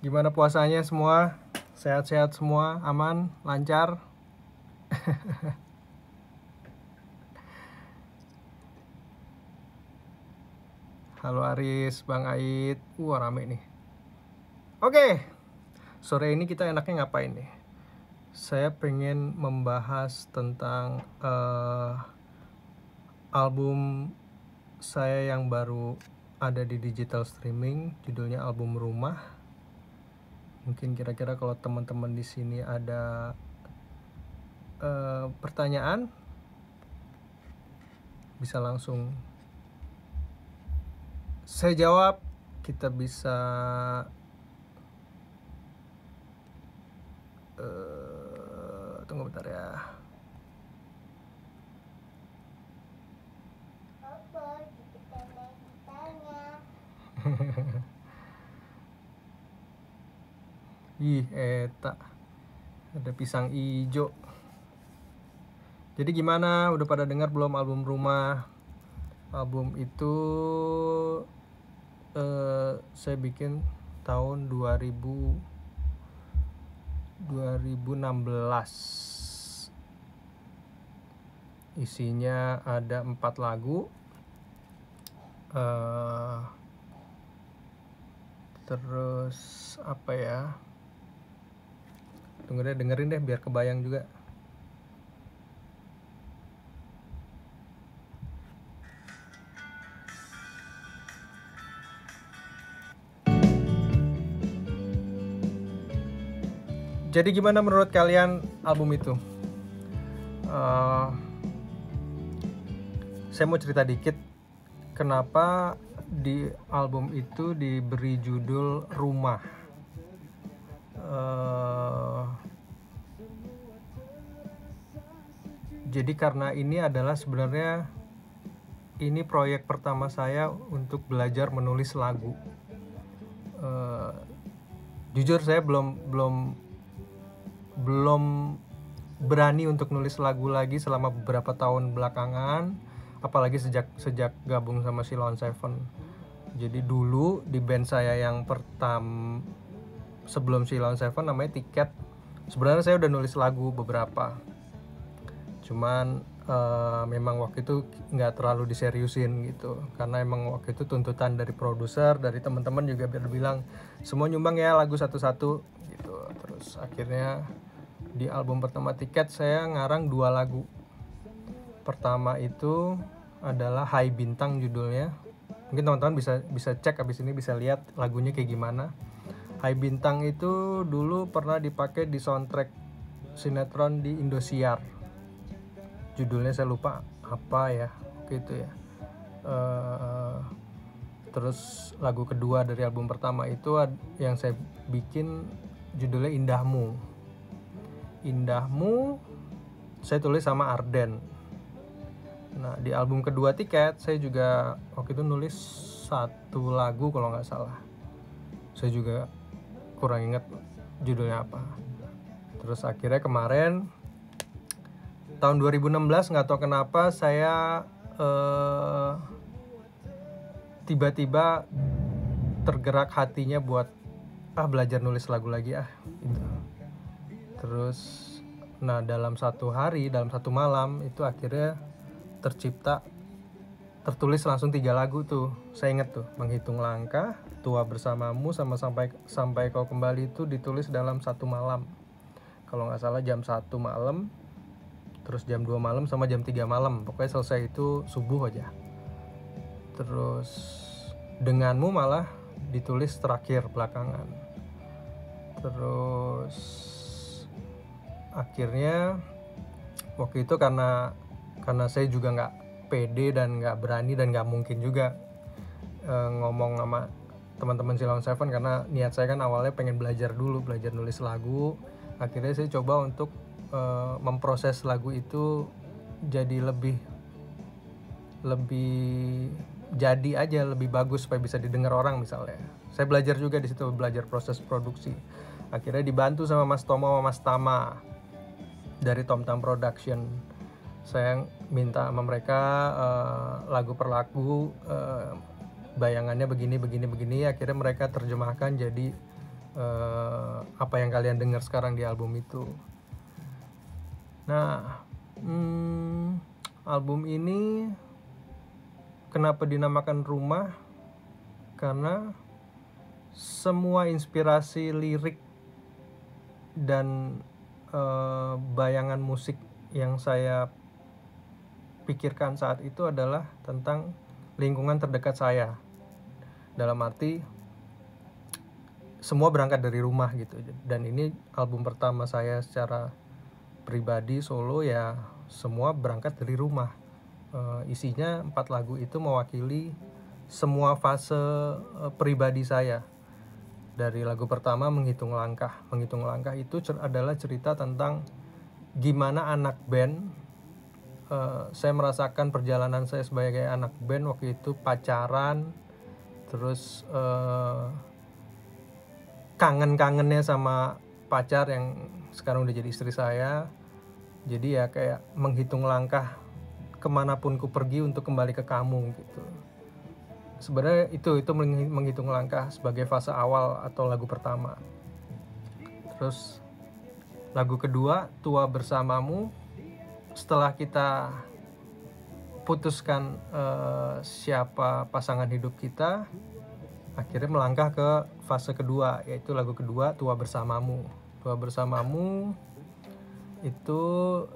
Gimana puasanya semua? Sehat-sehat semua? Aman? Lancar? Halo Aris, Bang Ait. Rame nih. Oke, sore ini kita enaknya ngapain nih? Saya pengen membahas tentang album saya yang baru ada di digital streaming, judulnya album Rumah. Mungkin kira-kira kalau teman-teman di sini ada pertanyaan, bisa langsung saya jawab. Kita bisa tunggu bentar ya. Ih, eta ada pisang ijo. Jadi gimana? Udah pada dengar belum album Rumah? Album itu saya bikin tahun 2016. Isinya ada 4 lagu. Terus apa ya? Tunggu deh, dengerin deh biar kebayang juga. Jadi gimana menurut kalian album itu? Saya mau cerita dikit kenapa di album itu diberi judul Rumah. Jadi karena ini adalah sebenarnya ini proyek pertama saya untuk belajar menulis lagu. Jujur saya belum berani untuk nulis lagu lagi selama beberapa tahun belakangan, apalagi sejak gabung sama Silon Seven. Jadi dulu di band saya yang pertama sebelum Silon Seven namanya Tiket, sebenarnya saya udah nulis lagu beberapa, cuman memang waktu itu nggak terlalu diseriusin gitu, karena emang waktu itu tuntutan dari produser, dari teman-teman juga bilang semua nyumbang ya lagu satu-satu gitu. Terus akhirnya di album pertama Tiket saya ngarang 2 lagu. Pertama itu adalah Hai Bintang judulnya. Mungkin teman-teman bisa cek abis ini, bisa lihat lagunya kayak gimana. Hai Bintang itu dulu pernah dipakai di soundtrack sinetron di Indosiar. Judulnya saya lupa apa ya gitu ya. Terus lagu kedua dari album pertama itu yang saya bikin judulnya Indahmu. Indahmu saya tulis sama Arden. Nah di album kedua Tiket saya juga waktu itu nulis 1 lagu kalau nggak salah. Saya juga kurang ingat judulnya apa. Terus akhirnya kemarin tahun 2016 nggak tahu kenapa saya tiba-tiba tergerak hatinya buat belajar nulis lagu lagi gitu. Terus nah dalam 1 hari, dalam 1 malam itu akhirnya tertulis langsung 3 lagu tuh. Saya ingat tuh, Menghitung Langkah, Tua Bersamamu, sama sampai Kau Kembali itu ditulis dalam 1 malam. Kalau nggak salah jam 1 malam, terus jam 2 malam sama jam 3 malam. Pokoknya selesai itu subuh aja. Terus Denganmu malah ditulis terakhir belakangan. Terus akhirnya waktu itu karena saya juga nggak pede dan nggak berani dan nggak mungkin juga ngomong sama teman-teman Silon Seven, karena niat saya kan awalnya pengen belajar nulis lagu. Akhirnya saya coba untuk memproses lagu itu jadi lebih lebih bagus supaya bisa didengar orang misalnya. Saya belajar juga di situ, belajar proses produksi. Akhirnya dibantu sama Mas Tomo sama Mas Tama dari Tom Tam Production. Saya minta sama mereka lagu per lagu bayangannya begini. Akhirnya mereka terjemahkan jadi apa yang kalian dengar sekarang di album itu. Nah, album ini kenapa dinamakan Rumah? Karena semua inspirasi lirik dan bayangan musik yang saya pikirkan saat itu adalah tentang lingkungan terdekat saya. Dalam arti semua berangkat dari rumah gitu. Dan ini album pertama saya secara pribadi solo, ya semua berangkat dari rumah. Isinya 4 lagu itu mewakili semua fase pribadi saya. Dari lagu pertama Menghitung Langkah. Menghitung Langkah itu adalah cerita tentang gimana anak band, saya merasakan perjalanan saya sebagai anak band waktu itu, pacaran, terus kangen-kangennya sama pacar yang sekarang udah jadi istri saya. Jadi ya kayak menghitung langkah kemanapun ku pergi untuk kembali ke kamu gitu. Sebenarnya itu menghitung langkah sebagai fase awal atau lagu pertama. Terus lagu kedua Tua Bersamamu, setelah kita putuskan siapa pasangan hidup kita, akhirnya melangkah ke fase kedua, yaitu lagu kedua Tua Bersamamu. Tua Bersamamu itu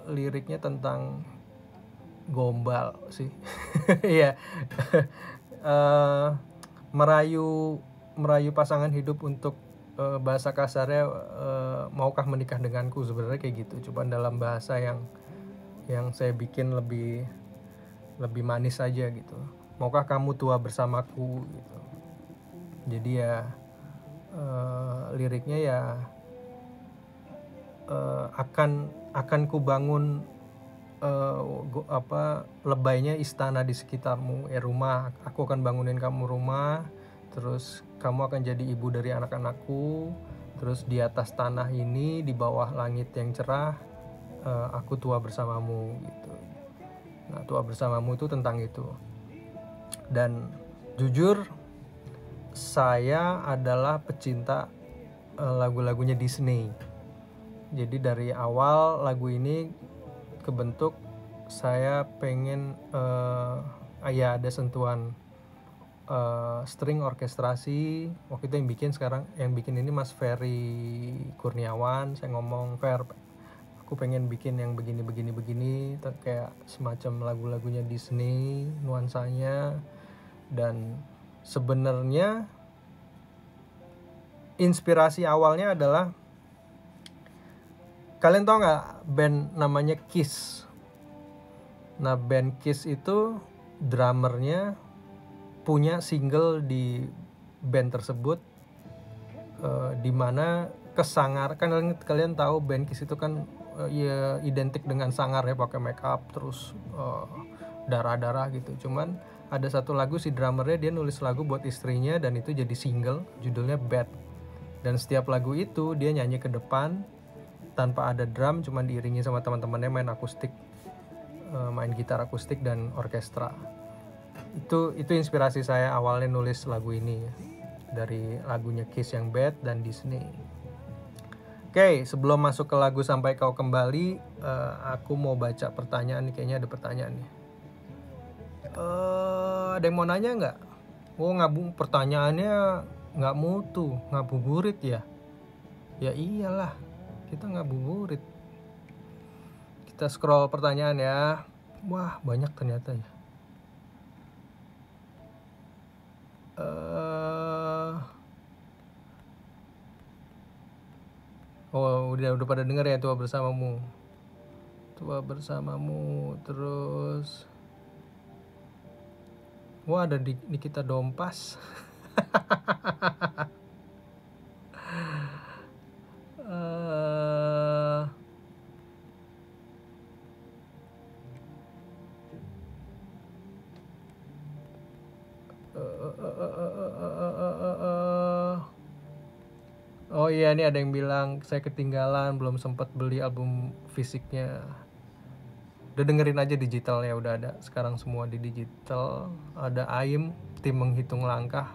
liriknya tentang gombal sih. Iya. merayu pasangan hidup untuk bahasa kasarnya maukah menikah denganku, sebenarnya kayak gitu. Cuma dalam bahasa yang saya bikin lebih manis aja gitu. Maukah kamu tua bersamaku gitu. Jadi ya liriknya ya akan ku bangun lebaynya istana di sekitarmu, rumah, aku akan bangunin kamu rumah, terus kamu akan jadi ibu dari anak-anakku, terus di atas tanah ini, di bawah langit yang cerah, aku tua bersamamu gitu. Nah, Tua Bersamamu itu tentang itu. Dan jujur saya adalah pecinta lagu-lagunya Disney. Jadi dari awal lagu ini kebentuk, saya pengen ya ada sentuhan string orkestrasi. Waktu itu yang bikin ini Mas Ferry Kurniawan. Saya ngomong, Fer, aku pengen bikin yang begini kayak semacam lagu-lagunya Disney nuansanya. Dan sebenarnya inspirasi awalnya adalah, kalian tau gak band namanya Kiss? Nah, band Kiss itu drummernya punya single di band tersebut, dimana kalian tahu band Kiss itu kan ya identik dengan sangar ya, pakai make up terus darah-darah gitu. Cuman ada satu lagu si drummernya dia nulis lagu buat istrinya, dan itu jadi single, judulnya Bad. Dan setiap lagu itu dia nyanyi ke depan tanpa ada drum, cuma diiringi sama teman-temannya main akustik, main gitar akustik dan orkestra. Itu inspirasi saya awalnya nulis lagu ini, dari lagunya Kiss yang Bad dan Disney. Oke, sebelum masuk ke lagu Sampai Kau Kembali, aku mau baca pertanyaan nih, kayaknya ada pertanyaan nih. Ada yang mau nanya nggak? Pertanyaannya nggak mutu, ngabuburit ya? Ya iyalah, kita ngabuburit. Kita scroll pertanyaan ya. Wah, banyak ternyata ya. Udah pada denger ya Tua Bersamamu. Terus wah, ada di Nikita Dompas. Oh iya, ini ada yang bilang saya ketinggalan, belum sempat beli album fisiknya. Udah dengerin aja digitalnya, udah ada sekarang semua di digital. Ada AIM, Tim Menghitung Langkah.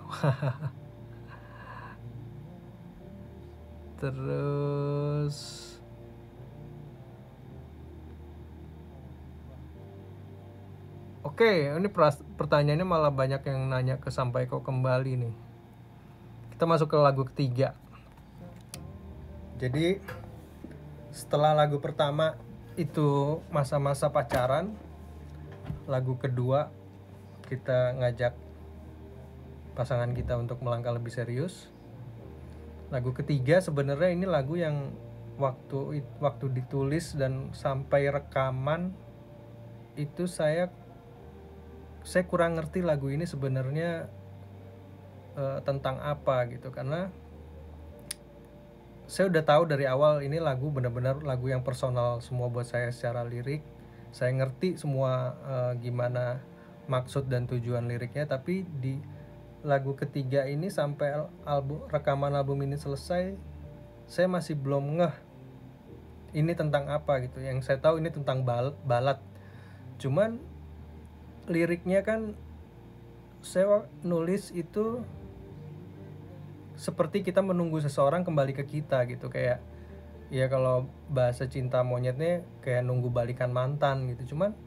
Terus oke, ini pertanyaannya malah banyak yang nanya ke Sampai Kau Kembali nih. Kita masuk ke lagu ketiga. Jadi setelah lagu pertama itu masa-masa pacaran, lagu kedua kita ngajak pasangan kita untuk melangkah lebih serius. Lagu ketiga sebenarnya ini lagu yang waktu ditulis dan sampai rekaman itu saya kurang ngerti lagu ini sebenarnya tentang apa gitu, karena saya udah tahu dari awal ini lagu benar-benar lagu yang personal semua buat saya secara lirik. Saya ngerti semua gimana maksud dan tujuan liriknya, tapi di lagu ketiga ini sampai rekaman album ini selesai, saya masih belum ngeh ini tentang apa gitu. Yang saya tahu ini tentang balad. Cuman liriknya kan saya nulis itu seperti kita menunggu seseorang kembali ke kita gitu, kayak ya kalau bahasa cinta monyetnya kayak nunggu balikan mantan gitu. Cuman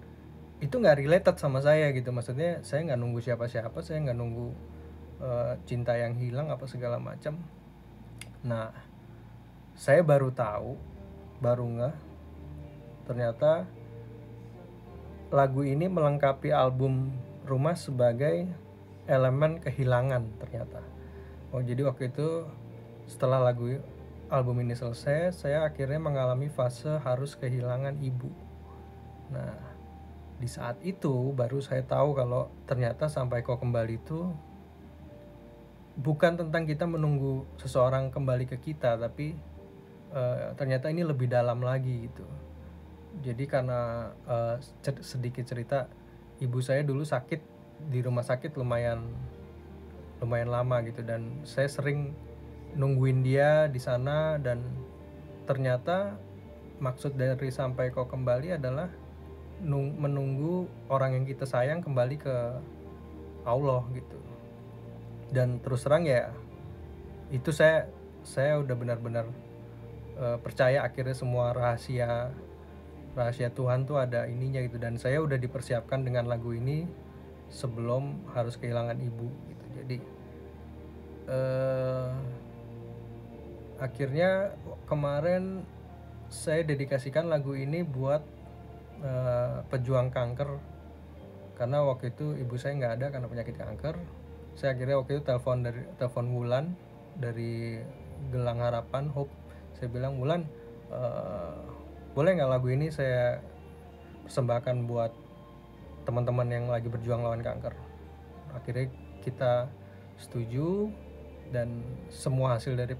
itu nggak related sama saya gitu, maksudnya saya nggak nunggu siapa-siapa, saya nggak nunggu cinta yang hilang apa segala macam. Nah, saya baru ngeh ternyata lagu ini melengkapi album Rumah sebagai elemen kehilangan ternyata. Oh, jadi waktu itu setelah album ini selesai, saya akhirnya mengalami fase harus kehilangan ibu. Nah, di saat itu baru saya tahu kalau ternyata Sampai Kau Kembali itu bukan tentang kita menunggu seseorang kembali ke kita, tapi ternyata ini lebih dalam lagi gitu. Jadi karena sedikit cerita, ibu saya dulu sakit di rumah sakit lumayan lama gitu, dan saya sering nungguin dia di sana, dan ternyata maksud dari Sampai Kau Kembali adalah menunggu orang yang kita sayang kembali ke Allah gitu. Dan terus terang ya itu saya udah benar-benar percaya akhirnya semua rahasia Tuhan tuh ada ininya gitu, dan saya udah dipersiapkan dengan lagu ini sebelum harus kehilangan ibu gitu. Jadi akhirnya kemarin saya dedikasikan lagu ini buat pejuang kanker, karena waktu itu ibu saya nggak ada karena penyakit kanker. Saya akhirnya waktu itu telepon Wulan dari Gelang Harapan Hope. Saya bilang, Wulan, boleh nggak lagu ini saya persembahkan buat teman-teman yang lagi berjuang lawan kanker. Akhirnya kita setuju, dan semua hasil dari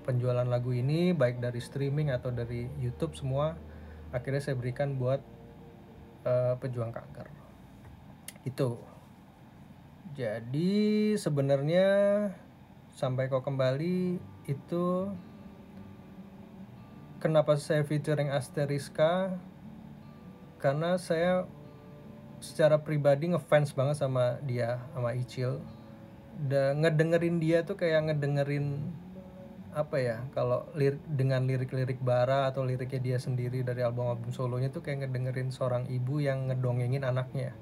penjualan lagu ini baik dari streaming atau dari YouTube semua akhirnya saya berikan buat pejuang kanker itu. Jadi sebenarnya Sampai Kau Kembali itu kenapa saya featuring Asteriska, karena saya secara pribadi ngefans banget sama dia, sama Icil. Dan ngedengerin dia tuh kayak ngedengerin apa ya, kalau dengan lirik-lirik Bara atau liriknya dia sendiri dari album-album solonya tuh kayak ngedengerin seorang ibu yang ngedongengin anaknya.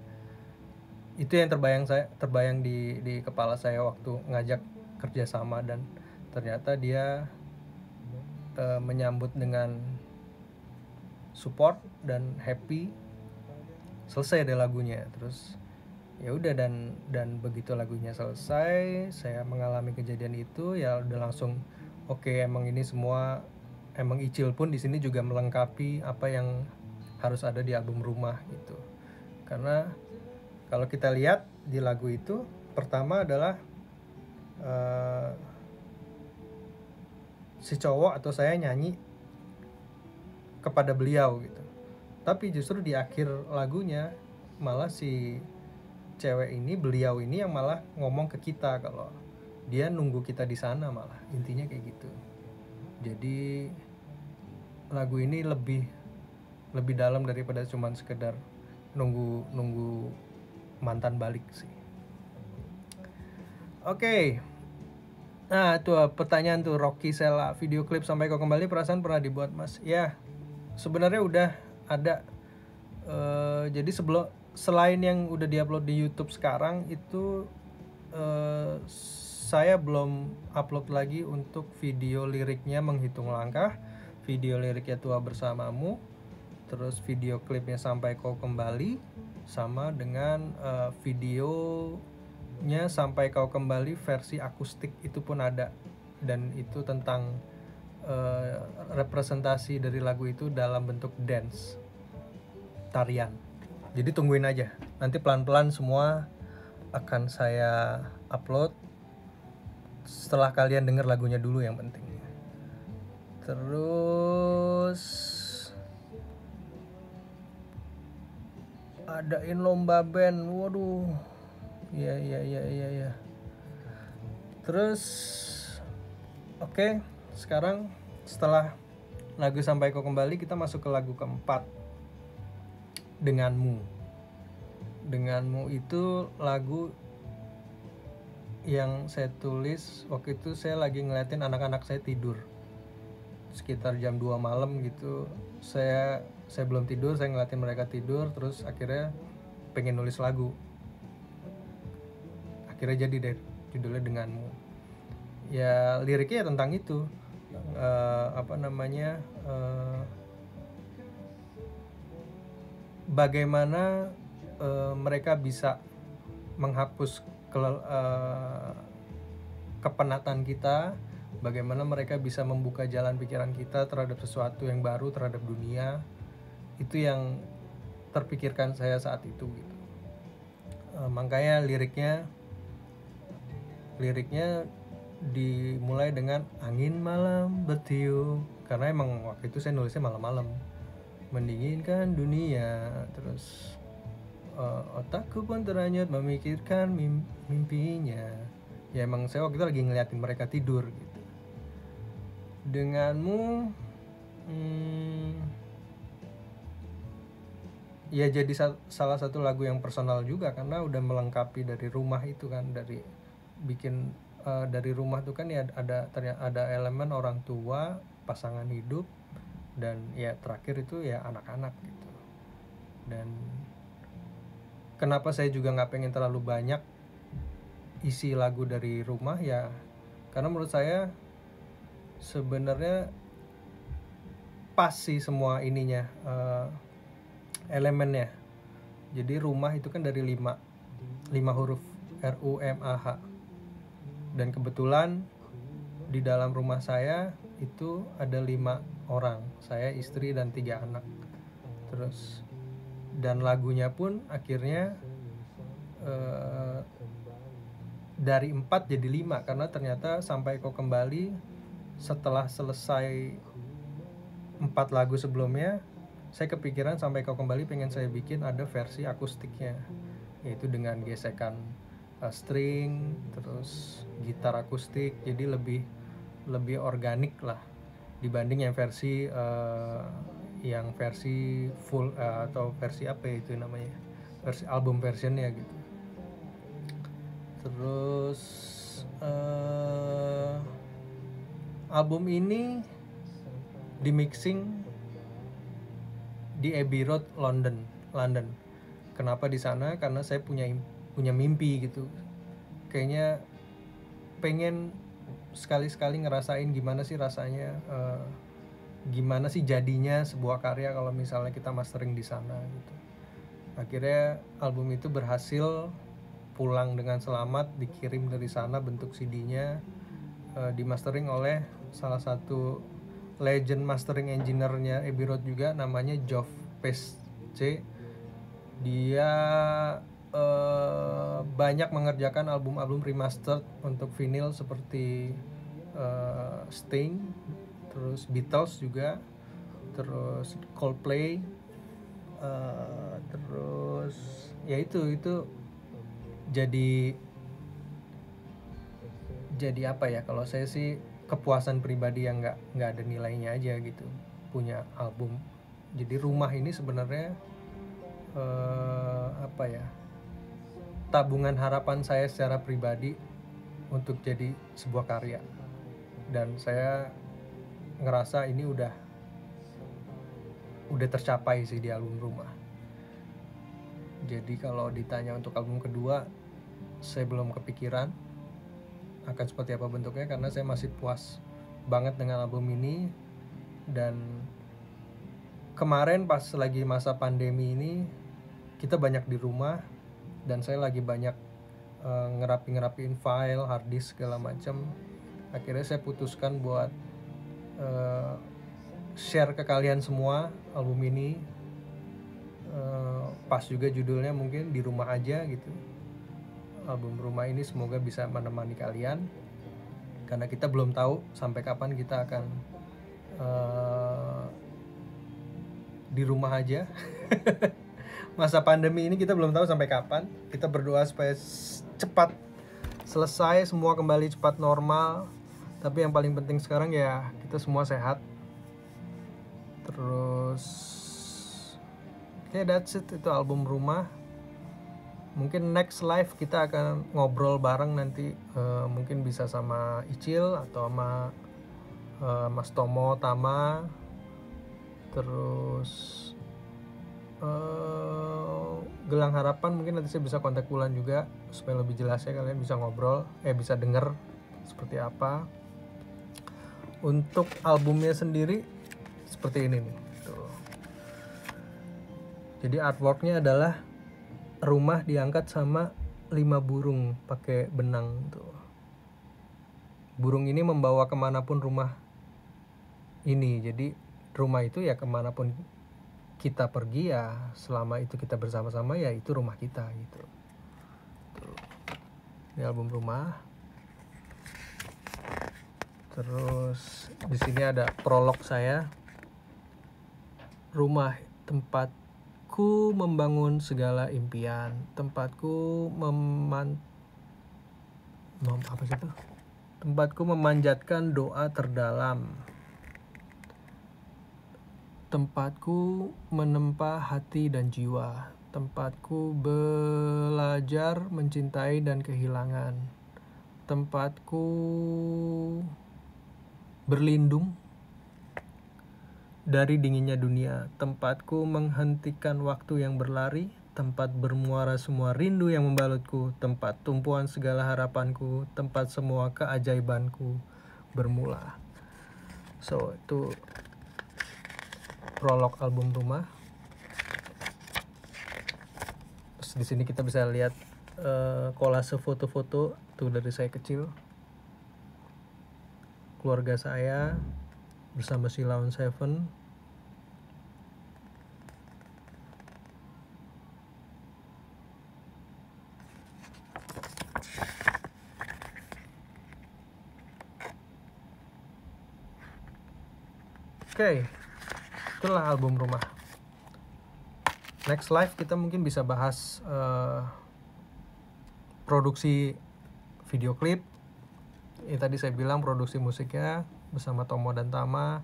Itu yang terbayang di kepala saya waktu ngajak kerjasama, dan ternyata dia menyambut dengan support dan happy. Selesai deh lagunya. Terus ya udah, dan begitu lagunya selesai, saya mengalami kejadian itu, ya udah langsung oke, emang ini semua, emang Icil pun di sini juga melengkapi apa yang harus ada di album Rumah gitu. Karena kalau kita lihat di lagu itu, pertama adalah si cowok atau saya nyanyi kepada beliau gitu. Tapi justru di akhir lagunya malah si cewek ini, beliau ini yang malah ngomong ke kita kalau dia nunggu kita di sana, malah intinya kayak gitu. Jadi lagu ini lebih dalam daripada cuman sekedar nunggu mantan balik sih. Oke. Nah, itu pertanyaan tuh Rocky Sela, video klip Sampai Kau Kembali perasaan pernah dibuat Mas? Ya, sebenarnya udah ada. Jadi selain yang udah diupload di YouTube sekarang itu, saya belum upload lagi untuk video liriknya Menghitung Langkah, video liriknya Tua Bersamamu, terus video klipnya Sampai Kau Kembali, sama dengan videonya Sampai Kau Kembali versi akustik itu pun ada, dan itu tentang representasi dari lagu itu dalam bentuk dance, tarian. Jadi tungguin aja, nanti pelan-pelan semua akan saya upload setelah kalian denger lagunya dulu yang penting. Terus adain lomba band, waduh, iya. Terus oke, sekarang setelah lagu Sampai Kau Kembali kita masuk ke lagu keempat, Denganmu. Denganmu itu lagu yang saya tulis waktu itu saya lagi ngeliatin anak-anak saya tidur sekitar jam 2 malam gitu. Saya belum tidur, saya ngeliatin mereka tidur, terus akhirnya pengen nulis lagu. Akhirnya jadi deh judulnya Denganmu. Ya liriknya ya tentang itu, bagaimana mereka bisa menghapus kepenatan kita, bagaimana mereka bisa membuka jalan pikiran kita terhadap sesuatu yang baru, terhadap dunia. Itu yang terpikirkan saya saat itu gitu. Makanya liriknya dimulai dengan angin malam bertiup, karena emang waktu itu saya nulisnya malam-malam, mendinginkan dunia. Terus otakku pun terhanyut memikirkan mimpinya. Ya emang saya waktu itu lagi ngeliatin mereka tidur gitu. Denganmu ya jadi salah satu lagu yang personal juga, karena udah melengkapi dari rumah itu kan, dari bikin dari rumah tuh kan ya ada elemen orang tua, pasangan hidup, dan ya terakhir itu ya anak-anak gitu. Dan kenapa saya juga nggak pengen terlalu banyak isi lagu dari rumah ya, karena menurut saya sebenarnya pas sih semua ininya, elemennya. Jadi rumah itu kan dari 5 huruf, RUMAH, dan kebetulan di dalam rumah saya itu ada 5 orang, saya, istri, dan 3 anak. Terus dan lagunya pun akhirnya dari 4 jadi 5, karena ternyata Sampai Kau Kembali setelah selesai 4 lagu sebelumnya, saya kepikiran Sampai Kau Kembali pengen saya bikin ada versi akustiknya, yaitu dengan gesekan string, terus gitar akustik, jadi lebih organik lah dibanding yang versi full, atau versi apa ya itu namanya, versi album versionnya gitu. Terus album ini di mixing di Abbey Road, London. Kenapa di sana? Karena saya punya mimpi gitu. Kayaknya pengen sekali-sekali ngerasain gimana sih rasanya, gimana sih jadinya sebuah karya kalau misalnya kita mastering di sana gitu. Akhirnya album itu berhasil pulang dengan selamat, dikirim dari sana bentuk CD-nya, dimastering oleh salah satu legend mastering engineer-nya Abbey Road juga, namanya Geoff Pesce. Dia banyak mengerjakan album-album remastered untuk vinyl seperti Sting, terus Beatles juga, terus Coldplay, terus ya itu jadi apa ya, kalau saya sih kepuasan pribadi yang nggak ada nilainya aja gitu, punya album. Jadi rumah ini sebenarnya apa ya, tabungan harapan saya secara pribadi untuk jadi sebuah karya. Dan saya ngerasa ini udah tercapai sih di album Rumah. Jadi kalau ditanya untuk album kedua, saya belum kepikiran akan seperti apa bentuknya, karena saya masih puas banget dengan album ini. Dan kemarin pas lagi masa pandemi ini, kita banyak di rumah dan saya lagi banyak ngerapiin file, hard disk segala macam. Akhirnya saya putuskan buat share ke kalian semua album ini. Pas juga judulnya mungkin Di Rumah Aja gitu. Album Rumah ini semoga bisa menemani kalian, karena kita belum tahu sampai kapan kita akan di rumah aja. Masa pandemi ini kita belum tahu sampai kapan. Kita berdoa supaya cepat selesai, semua kembali cepat normal. Tapi yang paling penting sekarang ya kita semua sehat. Terus that's it, itu album Rumah. Mungkin next live kita akan ngobrol bareng nanti, mungkin bisa sama Icil atau sama Mas Tomo Tama. Terus Gelang Harapan mungkin nanti saya bisa kontak Wulan juga supaya lebih jelas ya, kalian bisa ngobrol, bisa denger seperti apa. Untuk albumnya sendiri seperti ini nih. Tuh. Jadi artworknya adalah rumah diangkat sama 5 burung pakai benang tuh. Burung ini membawa kemanapun rumah ini. Jadi rumah itu ya kemanapun kita pergi ya, selama itu kita bersama-sama ya itu rumah kita gitu. Tuh. Ini album Rumah. Terus di sini ada prolog saya. Rumah tempatku membangun segala impian, tempatku tempatku memanjatkan doa terdalam, tempatku menempa hati dan jiwa, tempatku belajar mencintai dan kehilangan, tempatku berlindung dari dinginnya dunia, tempatku menghentikan waktu yang berlari, tempat bermuara semua rindu yang membalutku, tempat tumpuan segala harapanku, tempat semua keajaibanku bermula. So, itu prolog album Rumah. Terus di sini kita bisa lihat kolase foto-foto tuh dari saya kecil, keluarga saya bersama Sheila on Seven. Oke, itulah album Rumah. Next live kita mungkin bisa bahas produksi video klip. Tadi saya bilang produksi musiknya bersama Tomo dan Tama,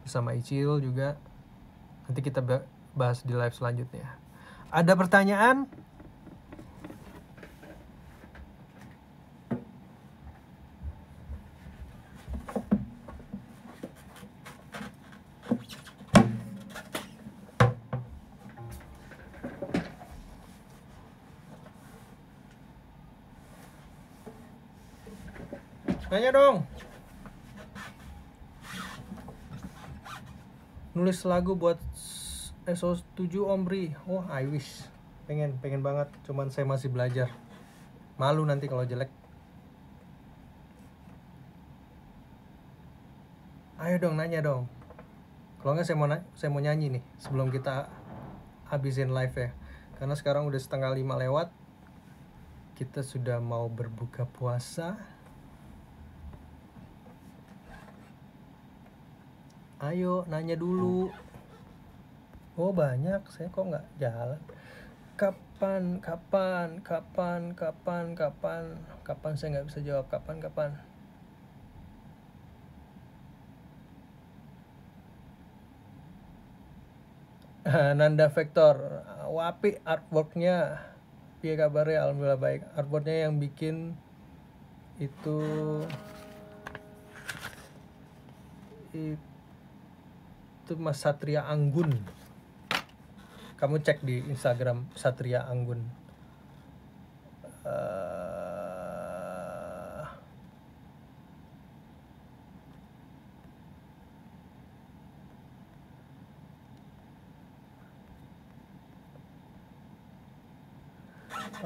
bersama Icil juga. Nanti kita bahas di live selanjutnya. Ada pertanyaan? Tanya dong. Nulis lagu buat SO7 Omri. Oh, I wish. Pengen banget. Cuman saya masih belajar. Malu nanti kalau jelek. Ayo dong, nanya dong. Kalau nggak saya mau nyanyi nih sebelum kita habisin live ya. Karena sekarang udah 4:30 lewat. Kita sudah mau berbuka puasa. Ayo nanya dulu. Oh banyak, saya kok nggak jalan. Kapan saya nggak bisa jawab. Kapan. Nanda Vector, wapi artworknya. Piye kabarnya? Alhamdulillah baik. Artworknya yang bikin itu Mas Satria Anggun. Kamu cek di Instagram Satria Anggun.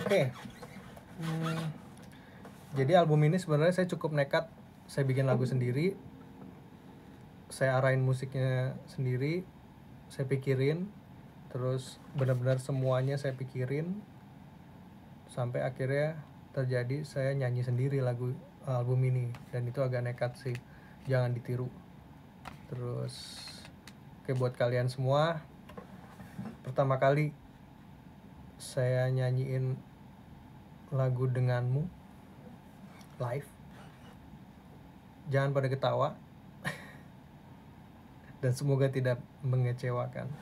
Oke. Jadi album ini sebenarnya saya cukup nekat. Saya bikin lagu sendiri, saya arahin musiknya sendiri, saya pikirin, terus benar-benar semuanya saya pikirin, sampai akhirnya terjadi saya nyanyi sendiri lagu album ini. Dan itu agak nekat sih, jangan ditiru. Terus oke, buat kalian semua, pertama kali saya nyanyiin lagu Denganmu live, jangan pada ketawa dan semoga tidak mengecewakan.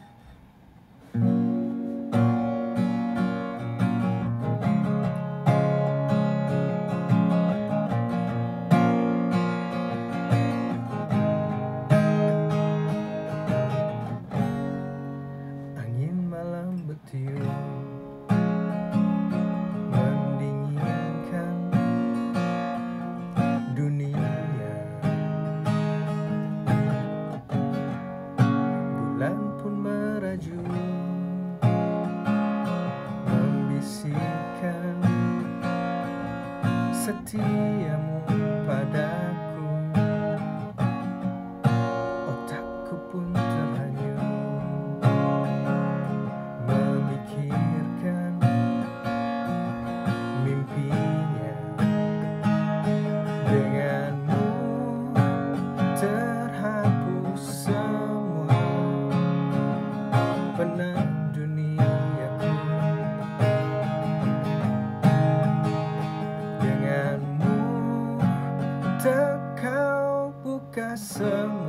Angin malam bertiup mendinginkan dunia, bulan pun meraju membisikkan setiamu padaku, otakku pun terhanyut memikirkan mimpinya. Denganmu terhapus semua penat duniaku. Denganmu tak kau buka semua